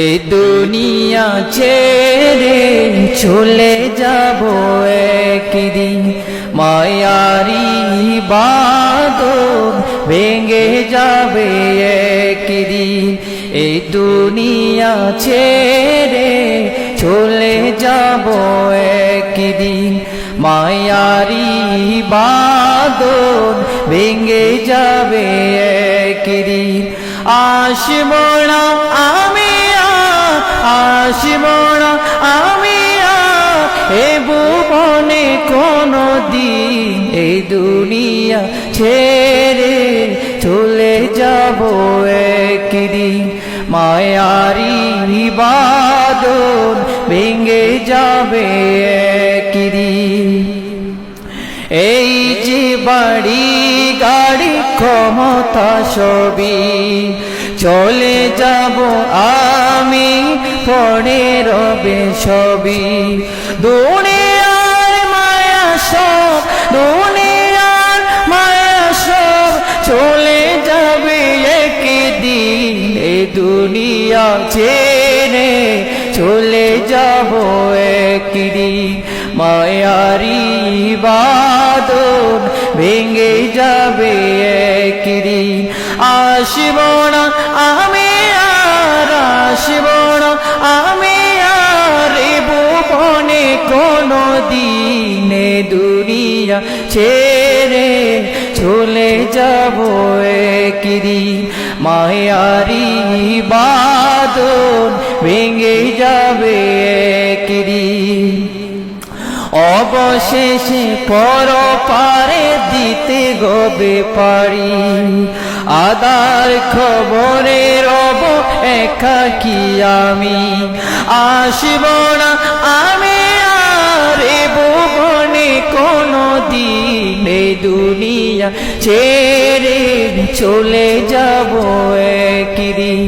এই দুনিয়া ছেড়ে চলে যাব একদিন, মায়ারি বাঁধন ভেঙে যাবে একদিন। এই দুনিয়া ছেড়ে চলে যাব একদিন, মায়ারি বাঁধন ভেঙে যাবে একদিন। আসব না আমি, আসব না আমি এ ভুবনে কোনো দিন, এই দুনিয়া ছেড়ে চলে যাব একদিন, মায়ারি বাঁধন ভেঙে যাবে একদিন। এই যে বাড়ি গাড়ি ক্ষমতা সবই চলে যাব আমি, পড়ে রবে সবই। দুনিয়ার মায়া সব, দুনিয়ার মায়া সব চলে যাবে একদিন, এই দুনিয়া ছেড়ে চলে যাব একদিন, মায়ারি বাঁধন ভেঙে যাবে একদিন। আসব না আমি আর, আসব না আমি আর এ ভুবনে কোনো দিন, এ দুনিয়া ছেড়ে চলে যাব একদিন, মায়ারি বাঁধন ভেঙে যাবে একদিন। অবশেষে পরপারে দিতে গবে পারি, আদার খবরে রব একাকী আমি। আসব না আমি আর এ ভুবনে কোনো দিন, এই দুনিয়া ছেড়ে চলে যাব একদিন,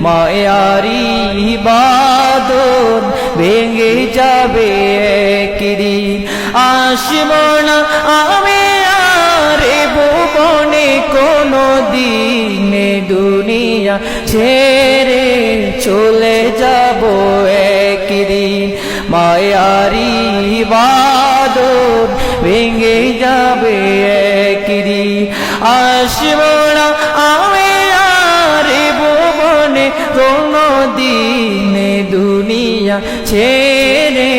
মায়ারি বাঁধন ভেঙে যাবে একদিন। আসব না আমি আর এ ভুবনে কোনো দিন, এ দুনিয়া ছেড়ে চলে যাব একদিন, মায়ারি বাঁধন ভেঙে যাবে একদিন। আসব না আমি আর এ ভুবনে কোনো দিন, এ দুনিয়া ছেড়ে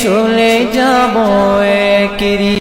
চলে যাব একদিন।